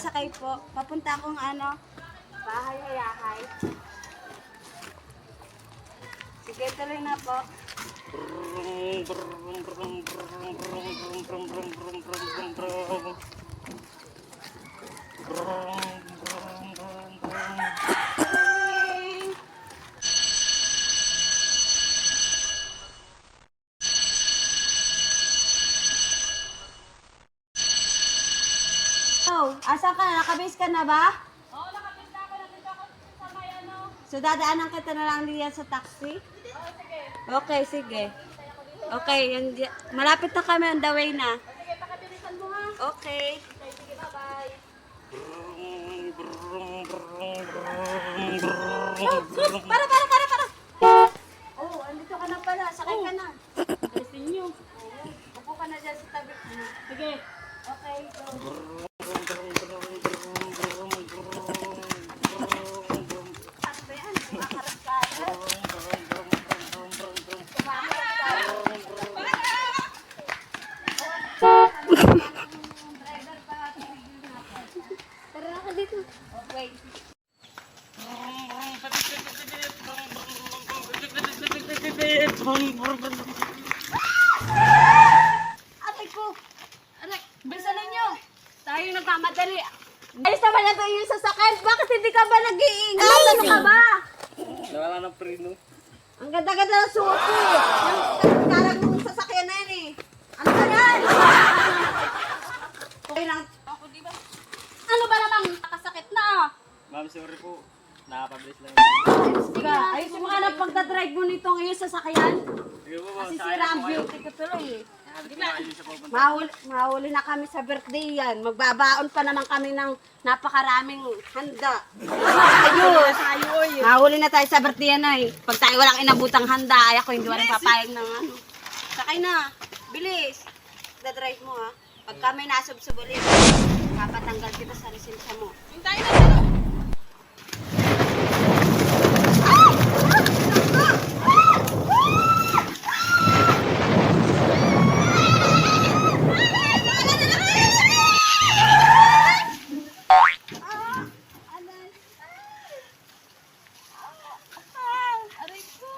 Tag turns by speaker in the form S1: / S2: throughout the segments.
S1: sasakay po. Papunta akong bahay hayahay. Sige, tuloy na po. Oh, asan ka na? Nakabase ka na ba?
S2: Oo, nakabit na ako. Nandito ako sa may
S1: So, dadaanan kita na lang diyan sa taxi?
S2: Oo, sige.
S1: Okay, sige. Okay, malapit na kami on the way na.
S2: Sige, pakabilisan mo ha.
S1: Okay.
S2: Okay, sige, bye-bye.
S1: Para! Oh, andito ka na pala. Sakay ka na.
S2: Alisin niyo.
S1: Upo ka na dyan sa tabi.
S2: Sige.
S1: Okay, go. Ano ba yan? Makakarap ka agad? Tara ka dito. Okay. Aray ko! Aray! Bilisan ninyo! Tayo nagmamadali. Ayos naman na yung sasakyan. Bakit hindi ka ba nag-iingat? Ano ka ba?
S3: Nawala ng preno.
S1: Ang ganda-ganda ng suot ko eh. Yung karang mong sasakyan na yan eh. Ano ba yan? Okay lang.
S2: Ako, di ba? Ano ba namang nakasakit na?
S3: Ma'am, sorry po. Nakapabilis lang.
S1: Ayusin mo ka na pagdadrive mo nitong iyong sasakyan.
S3: Sige po, ma'am.
S1: Kasi
S3: Sakay
S1: sira
S3: na
S1: ang
S3: po kayo.
S1: beauty ko tuloy eh.
S3: Di ba? Ayun sa pupunta.
S1: Mahuli na kami sa birthday yan. Magbabaon pa naman kami ng napakaraming handa. Ayos! Mahuli na tayo sa birthday yan ay. Pag tayo walang inabutang handa, ay ako hindi walang papayag ng ano. Sakay na. Bilis. Dadrive mo ha. Pag kami nasubsub ulit, papatanggal kita sa lisensya mo.
S2: Hintayin na dito.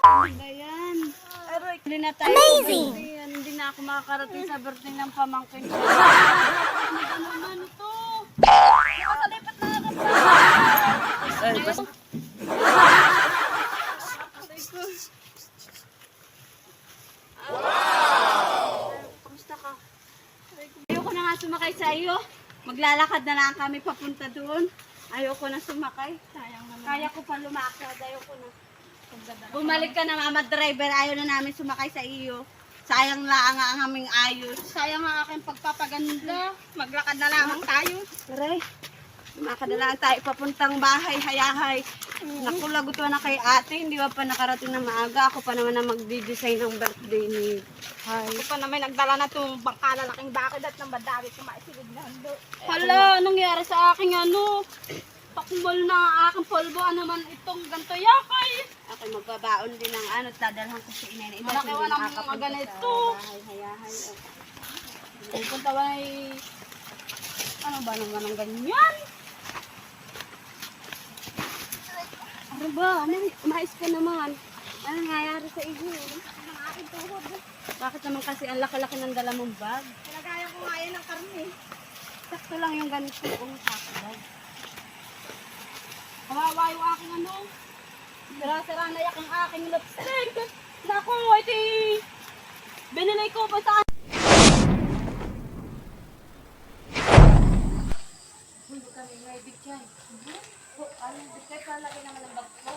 S1: Ayan. Hindi na tayo. Amazing! Hindi na ako makakarating sa birthday ng pamangkin ko.
S2: Ano naman ito? Nakasalipat na ako.
S3: Ay, basta.
S1: Kamusta ka? Ayoko na nga sumakay sa iyo. Maglalakad na lang kami papunta doon. Ayoko na sumakay.
S2: Sayang naman.
S1: Kaya ko pa lumakad. Ayoko na. Bumalik ka na mama driver. Ayaw na namin sumakay sa iyo. Sayang lang ang aming ayos.
S2: Sayang ang aking pagpapaganda. Maglakad na lamang tayo.
S1: Aray, makadalaan tayo papuntang bahay, hayahay. Naku, lagot na kay ate. Hindi ba pa nakarating na maaga? Ako pa naman na magdi-design ng birthday ni Hay.
S2: Ito pa naman nagdala na itong bangkala laking bakod at nang madami kumaisilid na hando.
S1: Hala, anong nangyari sa aking
S2: Pakmol na ang aking polvo. Ano man itong ganito yakay.
S1: Ako magbabaon din ng dadalhan ko si inay na ito.
S2: Malaki
S1: Hindi
S2: walang
S1: nakakapunta
S2: mga ganito.
S1: sa bahay, hayahay.
S2: Pupunta ba ay... Ano ba naman ang ganyan?
S1: Ano ba? Mais ka naman. Ano nangyayari sa iyo?
S2: Ang aking tuhod.
S1: Bakit naman kasi ang laki-laki ng dala mong bag?
S2: Pinagaya ko nga yan ng karne.
S1: Sakto lang yung ganito kong bag.
S2: Kawawa yung aking sira-sira na yak ang aking lipstick. Naku, ito binili ko pa sa...
S1: Hindi kami may bigyan. Ano, bigyan pa laki naman ang bag ko.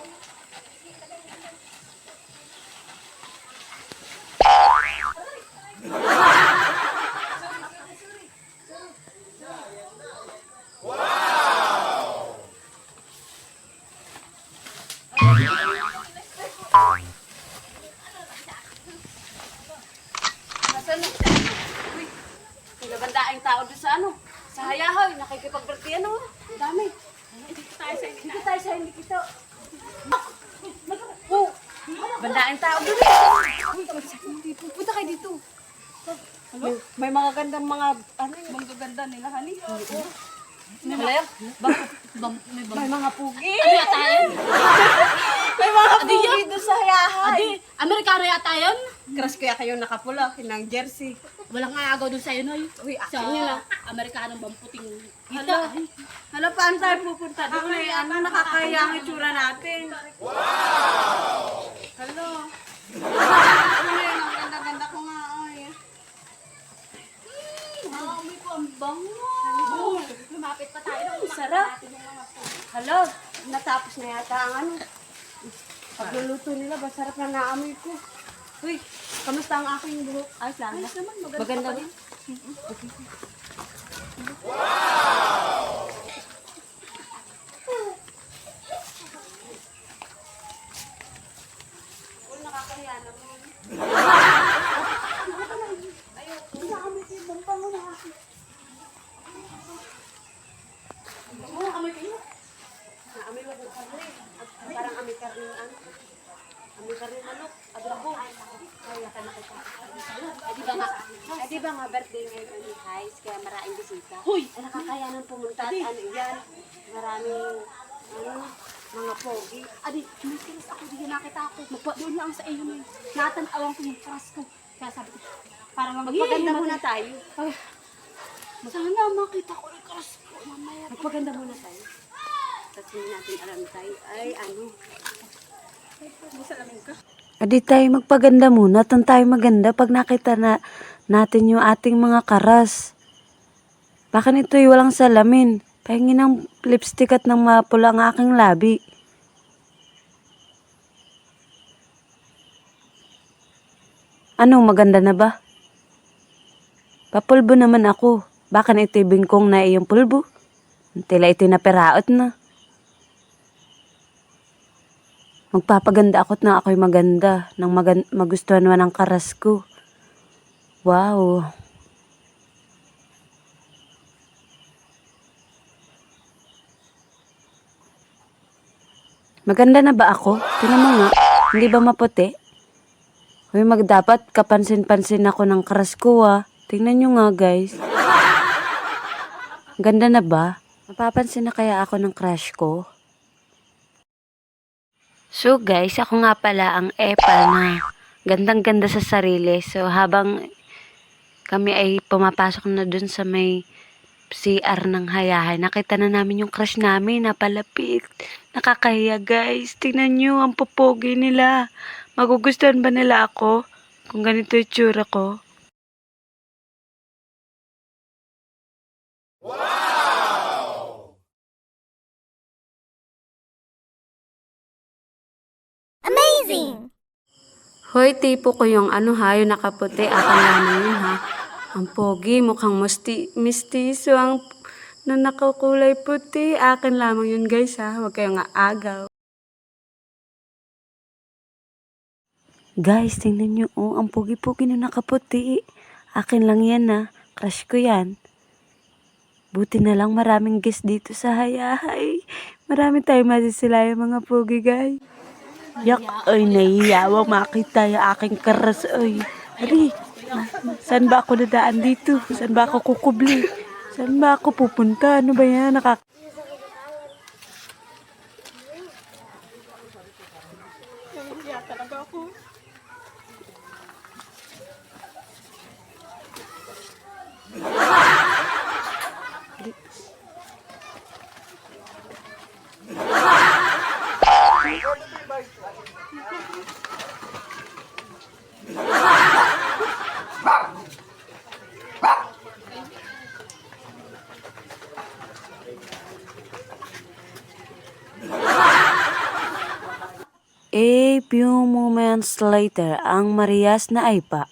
S1: Nasaan na? Uy, nagagandaan tao doon sa sa hayahay, nakikipag-birthday Ang dami.
S2: Dito tayo sa inyo.
S1: Dito tayo sa hindi kito. Oh, bandaing tao doon Punta kayo dito. May mga gandang mga,
S2: Bang gaganda nila, honey. May mga pugi.
S1: Ano yata yun? May mga pugi doon sa hayahay.
S2: Adi, Amerikano yata yun?
S1: Crush ko yung nakapula, kinang jersey.
S2: Walang aagaw doon sa'yo, Noy.
S1: Uy,
S2: Sa
S1: akin yun ah.
S2: Amerikanong bamputing
S1: Hala, hala, paano tayo pupunta doon? Ano, nakakaya ang itsura natin. Wow! Hala. Ano yun, ang ganda-ganda ko nga. Ay.
S2: Amoy ko ang bango. Lumapit pa tayo.
S1: Sarap. Hala, natapos na yata ang ano. Pagluluto nila, masarap na naamoy ko. Uy, kamusta ang aking buhok? Ayos lang.
S2: Ayos naman,
S1: Maganda rin. Wow! Nakakahiya naman.
S2: Amoy kayo.
S1: Amoy mo kung kami. Parang amoy karningan. Amoy karnin manok. Adobo. Kaya ka nakita. Di ba nga birthday ngayon ni Hais, kaya maraming bisita.
S2: Hoy!
S1: Ay, nakakaya nang pumunta at ano yan. Maraming mga pogi.
S2: Adi, may kilos ako, di nakita ako. Doon lang sa iyo, Noy. Natanawan ko yung crush ko. Kaya sabi ko, para
S1: Magpaganda muna tayo.
S2: Ay, sana makita ko yung crush ko mamaya.
S1: Magpaganda muna tayo. Tapos hindi natin alam tayo. Ay, ano.
S2: Salamin ka.
S4: Adi tayo magpaganda muna, tan tayo maganda pag nakita na natin yung ating mga karas. Bakit ito'y walang salamin? Pahingin ng lipstick at ng mapula ang aking labi. Anong maganda na ba? Papulbo naman ako. Bakit ito'y bingkong na iyong pulbo? Tila ito'y naperaot na. Magpapaganda ako't na ako'y maganda nang magustuhan mo ng karas ko. Wow. Maganda na ba ako? Tingnan mo nga, hindi ba maputi? Uy, dapat kapansin-pansin ako ng karas ko ah. Tingnan nyo nga guys. Ganda na ba? Mapapansin na kaya ako ng crush ko? So guys, ako nga pala ang epal na gandang-ganda sa sarili. So habang kami ay pumapasok na dun sa may CR ng hayahay, nakita na namin yung crush namin, napalapit. Nakakahiya guys, tingnan nyo ang popogi nila. Magugustuhan ba nila ako kung ganito yung tsura ko? Hoy, tipo ko yung ano ha, yung nakaputi. Akin naman yun ha. Ang pogi, mukhang mistiso ang na nakakulay puti. Akin lamang yun guys ha. Huwag kayong aagaw. Guys, tingnan nyo. Oh, ang pogi-pogi na nakaputi. Akin lang yan ha. Crush ko yan. Buti na lang maraming guest dito sa hayahay. Marami tayong masisila yung mga pogi guys. Yak, ay nahiyawa makita yung aking karas, ay. Ari, saan ba ako dadaan dito? Saan ba ako kukubli? Saan ba ako pupunta? Ano ba yan? A few moments later, ang Marias na Aypa